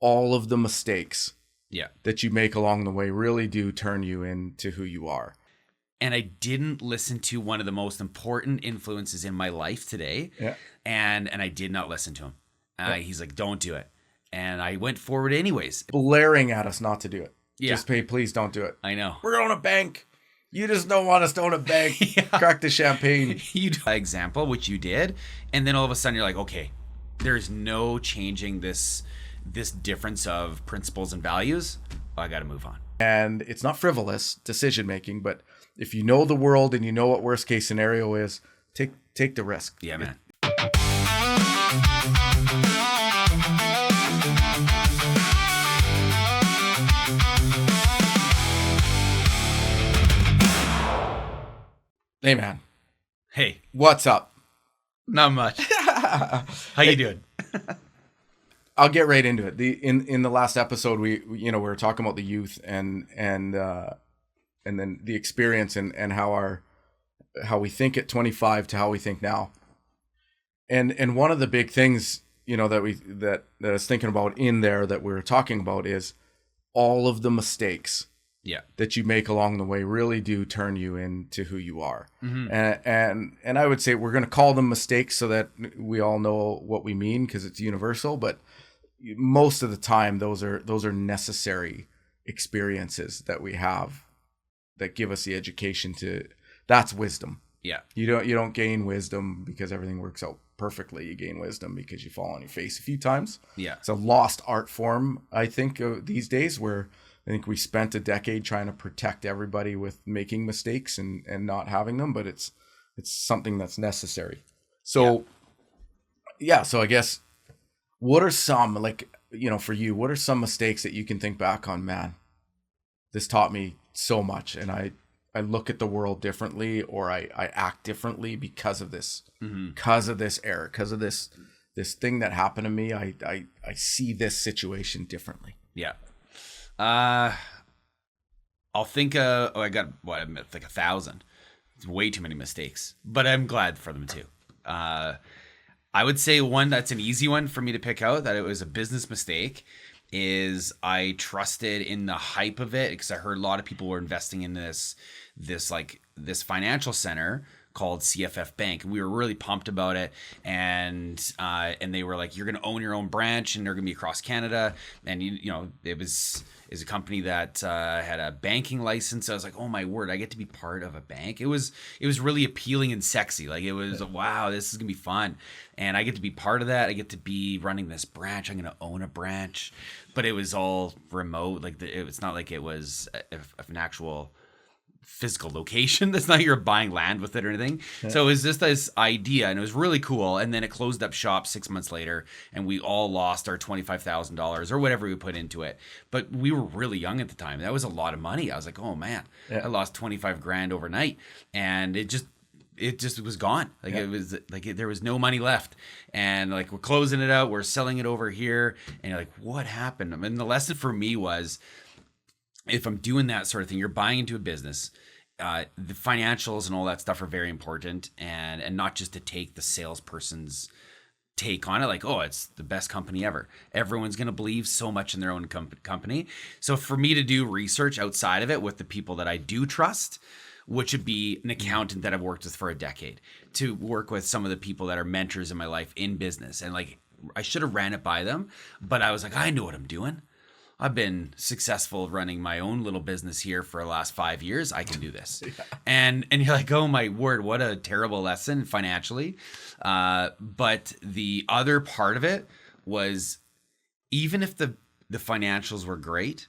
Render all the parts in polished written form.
all of the mistakes Yeah. that you make along the way really do turn you into who you are. And I didn't listen to one of the most important influences in my life today. Yeah. And I did not listen to him. He's like, don't do it. And I went forward anyways. Blaring at us not to do it. Yeah. Just please don't do it. I know. We're going to bank. You just don't want us to own a bank. Yeah. Crack the champagne. You do example, which you did. And then all of a sudden you're like, okay, there's no changing this difference of principles and values. I got to move on. And it's not frivolous decision making, but if you know the world and you know what worst case scenario is, take the risk. Yeah, man. Hey, man. Hey, What's up? not much. How you doing? I'll get right into it. In the last episode, we were talking about the youth and then the experience and how we think at 25 to how we think now. And one of the big things, that I was thinking about in there that we were talking about is all of the mistakes Yeah. that you make along the way really do turn you into who you are. Mm-hmm. And I would say we're going to call them mistakes so that we all know what we mean because it's universal, but most of the time those are necessary experiences that we have that give us the education that's wisdom. Yeah. You don't gain wisdom because everything works out perfectly. You gain wisdom because you fall on your face a few times. Yeah. It's a lost art form, I think, these days, where I think we spent a decade trying to protect everybody with making mistakes and not having them, but it's something that's necessary. So so I guess what are some, for you, what are some mistakes that you can think back on, man, this taught me so much and I look at the world differently or I act differently because of this, because of this error, because of this thing that happened to me. I see this situation differently. Yeah. I'll think, I got, like 1,000. It's way too many mistakes, but I'm glad for them too. I would say one that's an easy one for me to pick out, that it was a business mistake, is I trusted in the hype of it because I heard a lot of people were investing in this financial center called CFF Bank, and we were really pumped about it. And they were like, "You're going to own your own branch, and they're going to be across Canada." And it was a company that had a banking license. I was like, "Oh my word, I get to be part of a bank." It was really appealing and sexy. Like it was, wow, this is gonna be fun, and I get to be part of that. I get to be running this branch. I'm gonna own a branch, but it was all remote. Like it's not like it was an actual physical location. That's not, you're buying land with it or anything. Yeah. So it was just this idea, and it was really cool. And then it closed up shop 6 months later, and we all lost our $25,000 or whatever we put into it. But we were really young at the time. That was a lot of money. I was like, oh man, I lost 25 grand overnight, and it just was gone. Like it was like there was no money left, and like we're closing it out, we're selling it over here, and you're like, what happened? I mean, the lesson for me was, if I'm doing that sort of thing, you're buying into a business, the financials and all that stuff are very important, and not just to take the salesperson's take on it, like, oh, it's the best company ever. Everyone's going to believe so much in their own company. So for me to do research outside of it with the people that I do trust, which would be an accountant that I've worked with for a decade, to work with some of the people that are mentors in my life in business. And like, I should have ran it by them, but I was like, I know what I'm doing. I've been successful running my own little business here for the last 5 years. I can do this. And you're like, oh my word, what a terrible lesson financially. But the other part of it was, even if the financials were great,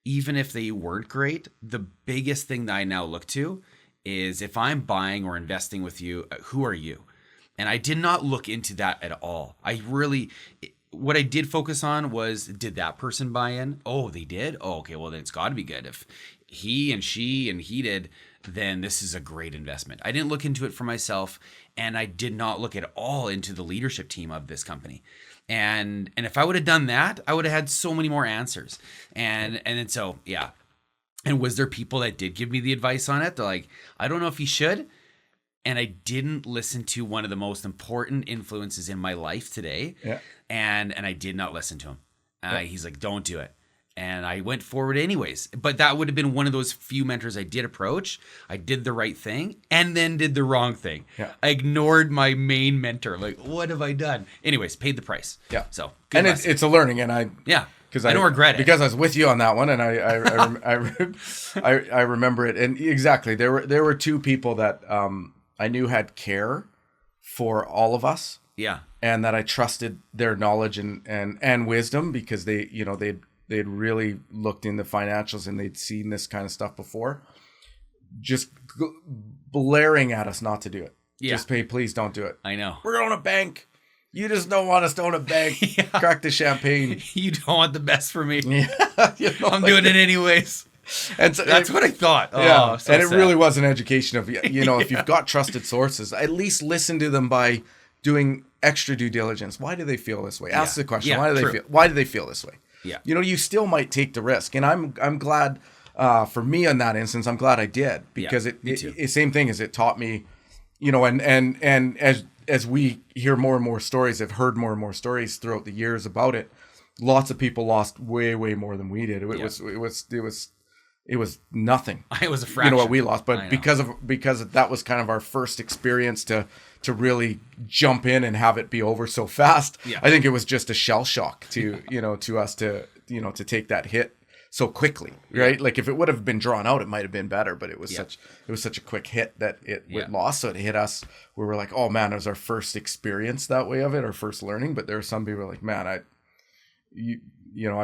even if they weren't great, the biggest thing that I now look to is, if I'm buying or investing with you, who are you? And I did not look into that at all. What I did focus on was, did that person buy in? Oh, they did? Oh, okay, well, then it's got to be good. If he and she and he did, then this is a great investment. I didn't look into it for myself, and I did not look at all into the leadership team of this company. And if I would have done that, I would have had so many more answers. And then so, yeah. And was there people that did give me the advice on it? They're like, I don't know if you should. And I didn't listen to one of the most important influences in my life today. Yeah. And I did not listen to him. He's like, don't do it. And I went forward anyways. But that would have been one of those few mentors I did approach. I did the right thing and then did the wrong thing. Yeah. I ignored my main mentor. Like, what have I done? Anyways, paid the price. Yeah. So, and it's a learning, and I don't regret it because I was with you on that one, and I remember it. And exactly, there were two people that I knew had care for all of us. Yeah. And that I trusted their knowledge and wisdom, because they'd really looked into financials and they'd seen this kind of stuff before, just blaring at us not to do it. Yeah. Just please don't do it. I know. We're going to bank. You just don't want us to own a bank. Yeah. Crack the champagne. You don't want the best for me. Yeah. I'm doing it anyways. And so that's what I thought. Yeah. Oh, so and it sad. really was an education of, if you've got trusted sources, at least listen to them by doing extra due diligence. Why do they feel this way? Ask the question. Yeah, why do they feel this way? Yeah. You still might take the risk. And I'm glad, for me in that instance, I'm glad I did, because it same thing as it taught me, and as we hear more and more stories, I've heard more and more stories throughout the years about it. Lots of people lost way, way more than we did. It was nothing. It was a fraction. What we lost, but because that was kind of our first experience to really jump in and have it be over so fast. Yeah. I think it was just a shell shock to to us to take that hit so quickly, right? Yeah. Like if it would have been drawn out, it might have been better, but it was such a quick hit that it lost. So it hit us. We were like, oh man, it was our first experience that way of it, our first learning. But there were some people like, man, I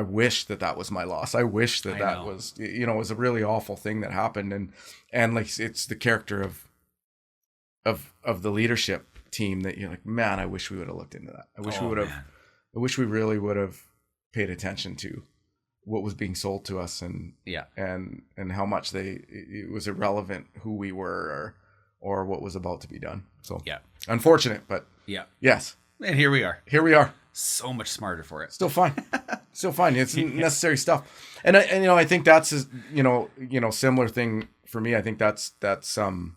wish that was my loss. I wish that was, it was a really awful thing that happened. And like, it's the character of the leadership team that you're like, man, I wish we would have looked into that. I wish we really would have paid attention to what was being sold to us, and how much it was irrelevant who we were or what was about to be done. So unfortunate, but yes. And here we are. So much smarter for it. Still fine. It's necessary stuff. And I think that's similar thing for me. I think that's and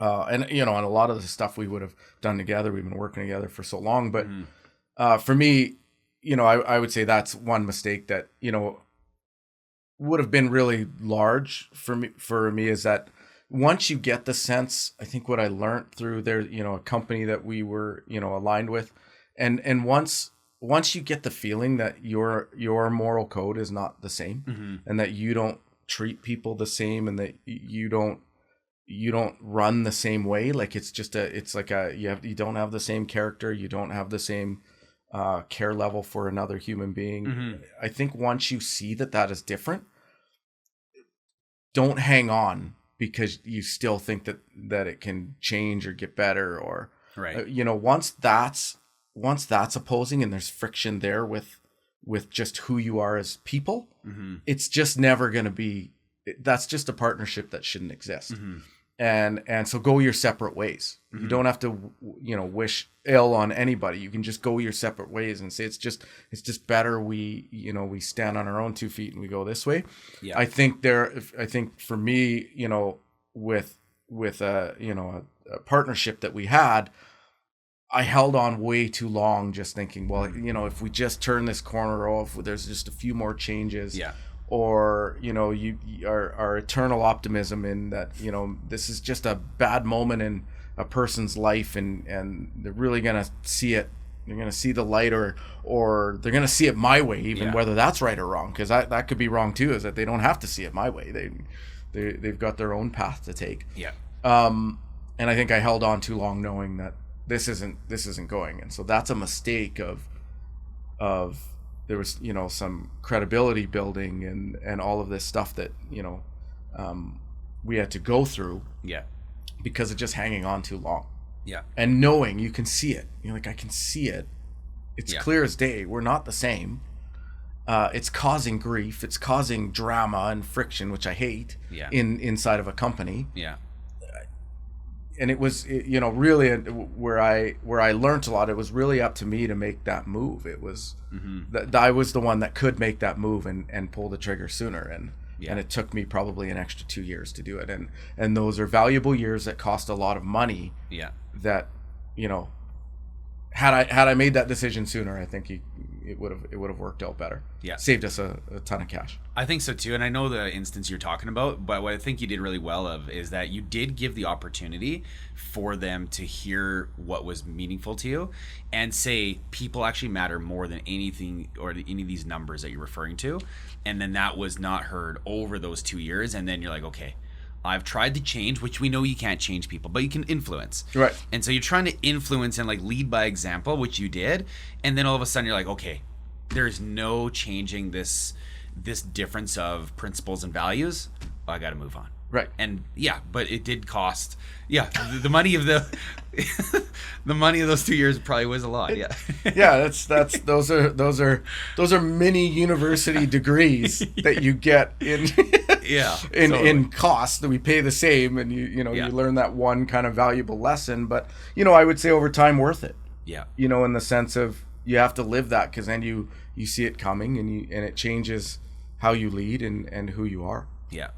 a lot of the stuff we would have done together, we've been working together for so long, but for me, I would say that's one mistake that would have been really large for me is that once you get the sense, I think what I learned through there, a company that we were, aligned with, and once you get the feeling that your moral code is not the same, and that you don't treat people the same, and that you don't run the same way, like you don't have the same character, you don't have the same care level for another human being. I think once you see that is different, don't hang on because you still think that it can change or get better, or right. Once that's opposing and there's friction there with just who you are as people, it's just never going to be. That's just a partnership that shouldn't exist. And so go your separate ways. You don't have to, wish ill on anybody. You can just go your separate ways and say, it's just better we stand on our own 2 feet and we go this way. Yeah. I think for me, with a partnership that we had, I held on way too long, just thinking, well, if we just turn this corner off, there's just a few more changes. Yeah. Or our eternal optimism in that this is just a bad moment in a person's life, and they're really gonna see it. They're gonna see the light, or they're gonna see it my way, even whether that's right or wrong, because that could be wrong too. Is that they don't have to see it my way. They've got their own path to take. Yeah. And I think I held on too long, knowing that this isn't going, and so that's a mistake of there was some credibility building and all of this stuff that we had to go through because of just hanging on too long and knowing you can see it. You're like, I can see it, it's clear as day, we're not the same. It's causing grief, it's causing drama and friction, which I hate inside of a company. And it was, really where I learned a lot. It was really up to me to make that move. It was that I was the one that could make that move and pull the trigger sooner. And it took me probably an extra 2 years to do it. And those are valuable years that cost a lot of money. That, had I made that decision sooner, I think it would have worked out better. Yeah. Saved us a ton of cash. I think so too, and I know the instance you're talking about, but what I think you did really well of is that you did give the opportunity for them to hear what was meaningful to you and say people actually matter more than anything or any of these numbers that you're referring to. And then that was not heard over those 2 years, and then you're like, okay, I've tried to change, which we know you can't change people, but you can influence. Right. And so you're trying to influence and like lead by example, which you did, and then all of a sudden you're like, okay, there's no changing this difference of principles and values. I got to move on. Right. And yeah, but it did cost. Yeah, the money of the the money of those 2 years probably was a lot. Yeah. Yeah, those are mini university degrees that you get in Yeah. in cost that we pay the same, and you learn that one kind of valuable lesson, but I would say over time worth it. Yeah. In the sense of you have to live that, because then you see it coming, and it changes how you lead and who you are. Yeah.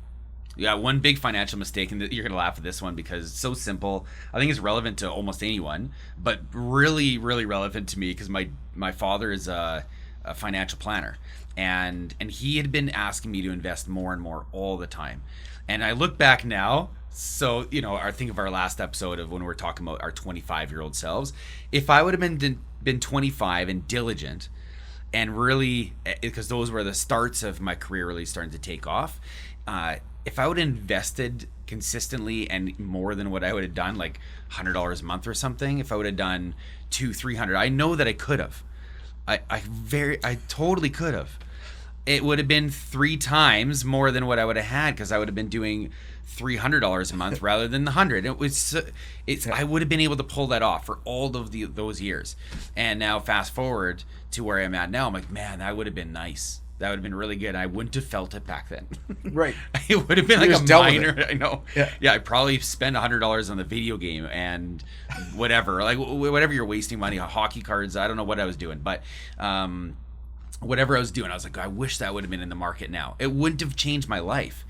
Yeah, one big financial mistake, and you're going to laugh at this one because it's so simple. I think it's relevant to almost anyone, but really, really relevant to me because my father is a financial planner, and he had been asking me to invest more and more all the time. And I look back now, so, I think of our last episode of when we were talking about our 25-year-old selves. If I would have been 25 and diligent, and really, because those were the starts of my career really starting to take off, if I would have invested consistently and more than what I would have done, like $100 a month or something, if I would have done $200-300, I know that I could have. I totally could have. It would have been 3 times more than what I would have had, because I would have been doing $300 a month rather than the 100. I would have been able to pull that off for all of those years. And now fast forward to where I'm at now, I'm like, man, that would have been nice. That would have been really good. I wouldn't have felt it back then. Right. It would have been like a minor. I know. Yeah. I probably spent $100 on the video game and whatever. Like whatever you're wasting money on, hockey cards. I don't know what I was doing, but whatever I was doing, I was like, I wish that would have been in the market now. It wouldn't have changed my life.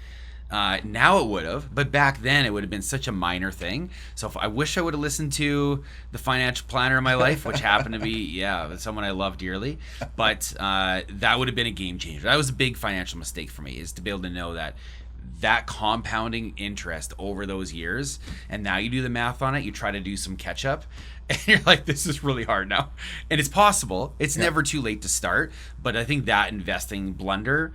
Now it would have, but back then it would have been such a minor thing. So I wish I would have listened to the financial planner in my life, which happened to be, someone I love dearly. But that would have been a game changer. That was a big financial mistake for me, is to be able to know that compounding interest over those years. And now you do the math on it, you try to do some catch up, and you're like, this is really hard now. And it's possible. It's never too late to start. But I think that investing blunder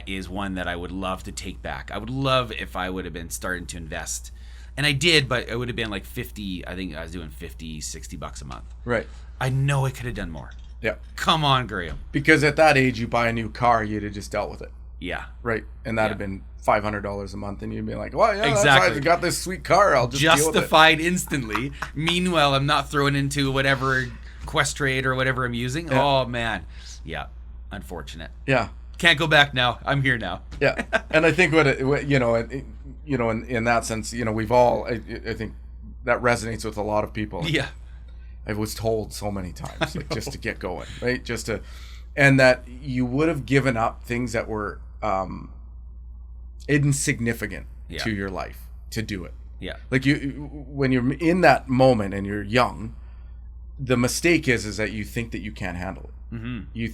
is one that I would love to take back. I would love if I would have been starting to invest, and I did, but it would have been like 50. I think I was doing $50-$60 a month. Right. I know I could have done more. Yeah. Come on, Graham. Because at that age, you buy a new car, you'd have just dealt with it. Yeah. Right. And that'd have been $500 a month, and you'd be like, well, yeah, exactly. I got this sweet car, I'll just justified instantly. Meanwhile, I'm not throwing into whatever Questrade or whatever I'm using. Yeah. Oh man. Yeah. Unfortunate. Yeah. Can't go back now. I'm here now. Yeah. And I think in that sense, we've all, I think that resonates with a lot of people. Yeah. I was told so many times, like, just to get going, right? And that you would have given up things that were insignificant to your life to do it. Yeah. Like when you're in that moment and you're young, the mistake is that you think that you can't handle it. Mm-hmm. You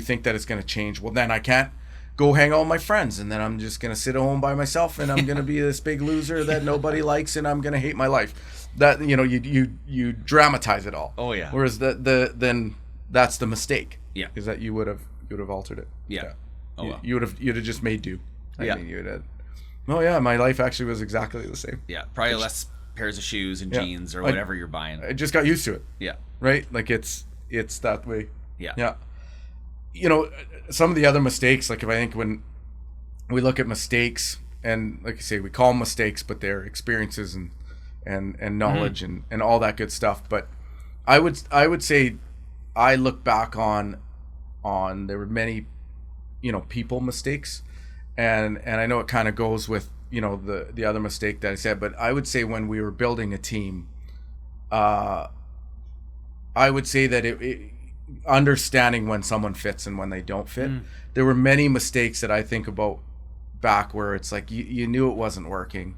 think that it's going to change. Well, then I can't go hang out with my friends, and then I'm just going to sit at home by myself, and I'm going to be this big loser that nobody likes, and I'm going to hate my life. That you dramatize it all. Oh yeah. Whereas then that's the mistake. Yeah. Is that you would have altered it. Yeah. Oh well. You'd have just made do. I mean, you'd have. Oh yeah, my life actually was exactly the same. Yeah. Probably less pairs of shoes and jeans or whatever you're buying. I just got used to it. Yeah. Right. Like it's that way. Yeah. Yeah. Some of the other mistakes, like if I think when we look at mistakes, and like I say, we call them mistakes, but they're experiences and knowledge and all that good stuff. But I would say I look back on there were many, people mistakes, and I know it kind of goes with, the other mistake that I said, but I would say when we were building a team, I would say that it understanding when someone fits and when they don't fit. There were many mistakes that I think about back where it's like you knew it wasn't working,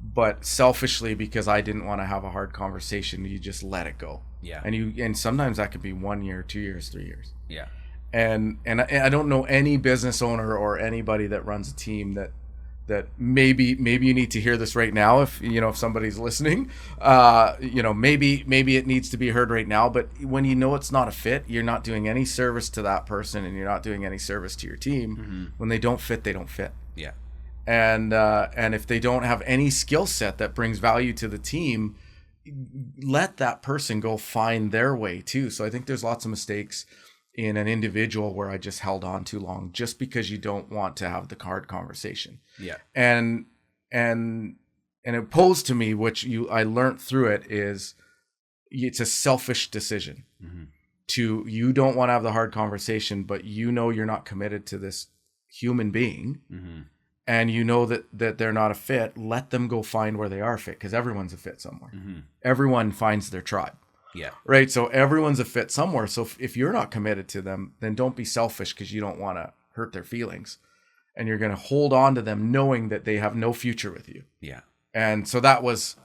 but selfishly, because I didn't want to have a hard conversation, you just let it go. Yeah. And sometimes that could be 1 year, 2 years, 3 years. Yeah. And I don't know any business owner or anybody that runs a team that maybe you need to hear this right now if somebody's listening. Maybe it needs to be heard right now, but when you know it's not a fit, you're not doing any service to that person and you're not doing any service to your team. When they don't fit, they don't fit. Yeah. And if they don't have any skill set that brings value to the team, let that person go find their way too. So I think there's lots of mistakes in an individual where I just held on too long just because you don't want to have the hard conversation. Yeah. And opposed to me, which I learned through it, is it's a selfish decision. You don't want to have the hard conversation, but you're not committed to this human being. And you know that they're not a fit. Let them go find where they are fit, because everyone's a fit somewhere. Everyone finds their tribe. Yeah. Right. So everyone's a fit somewhere. So if you're not committed to them, then don't be selfish because you don't want to hurt their feelings. And you're going to hold on to them knowing that they have no future with you. Yeah. And so that was,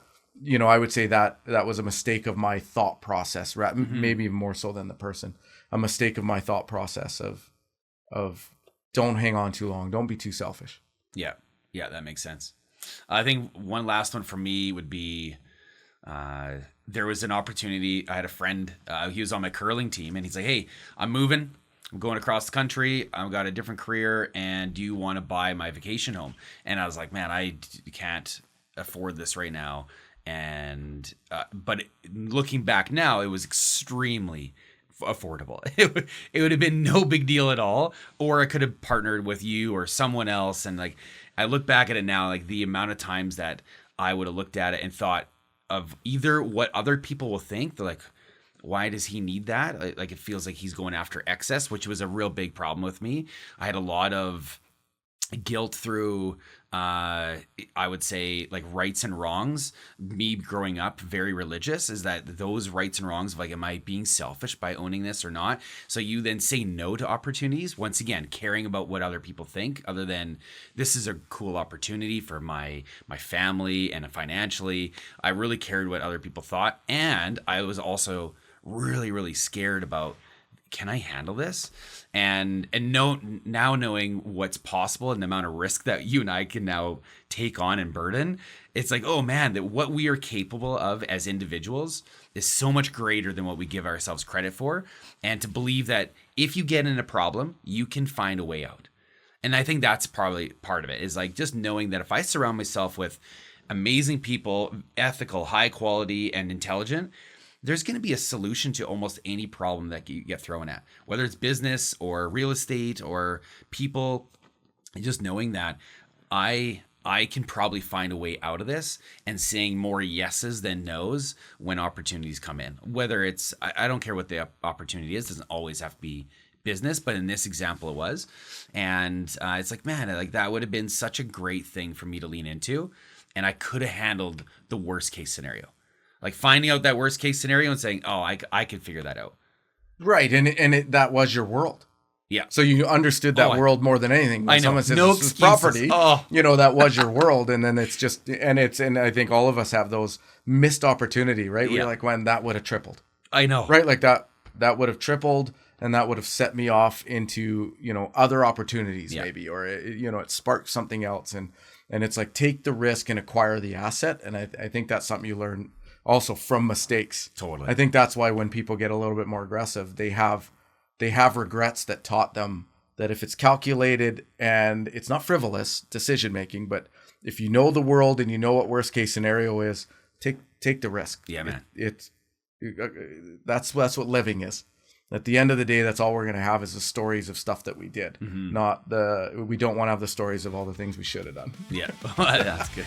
I would say that was a mistake of my thought process, maybe even more so than the person, a mistake of my thought process of don't hang on too long. Don't be too selfish. Yeah. Yeah. That makes sense. I think one last one for me would be, there was an opportunity. I had a friend, he was on my curling team, and he's like, hey, I'm moving. I'm going across the country. I've got a different career, and do you want to buy my vacation home? And I was like, man, I can't afford this right now. And, but looking back now, it was extremely affordable. It would have been no big deal at all. Or I could have partnered with you or someone else. And like, I look back at it now, like the amount of times that I would have looked at it and thought of either what other people will think. They're like, why does he need that? Like, it feels like he's going after excess, which was a real big problem with me. I had a lot of guilt through, I would say, like rights and wrongs. Me growing up very religious, is that those rights and wrongs of like, am I being selfish by owning this or not? So you then say no to opportunities, once again caring about what other people think, other than this is a cool opportunity for my family and financially. I really cared what other people thought, and I was also really, really scared about, can I handle this? And now knowing what's possible and the amount of risk that you and I can now take on and burden, it's like, oh man, that what we are capable of as individuals is so much greater than what we give ourselves credit for. And to believe that if you get in a problem, you can find a way out. And I think that's probably part of it, is like just knowing that if I surround myself with amazing people, ethical, high quality, and intelligent, there's going to be a solution to almost any problem that you get thrown at, whether it's business or real estate or people. Just knowing that I can probably find a way out of this, and saying more yeses than nos when opportunities come in. Whether it's, I don't care what the opportunity is, it doesn't always have to be business, but in this example it was. And it's like, man, like that would have been such a great thing for me to lean into, and I could have handled the worst case scenario. Like finding out that worst case scenario and saying, oh, I can figure that out. Right. And that was your world. Yeah. So you understood that world more than anything. When I know. Someone says No this is excuses. property, Oh. That was your world. And then it's just, and I think all of us have those missed opportunity, right? Yeah. We're like, when that would have tripled. I know. Right. Like that would have tripled, and that would have set me off into, other opportunities maybe, or, it sparked something else. And it's like, take the risk and acquire the asset. And I think that's something you learn also from mistakes. Totally. I think that's why when people get a little bit more aggressive, they have regrets that taught them that if it's calculated and it's not frivolous decision making, but if you know the world and you know what worst case scenario is, take the risk. Yeah, man. That's what living is. At the end of the day, that's all we're going to have is the stories of stuff that we did. We don't want to have the stories of all the things we should have done. Yeah. That's good.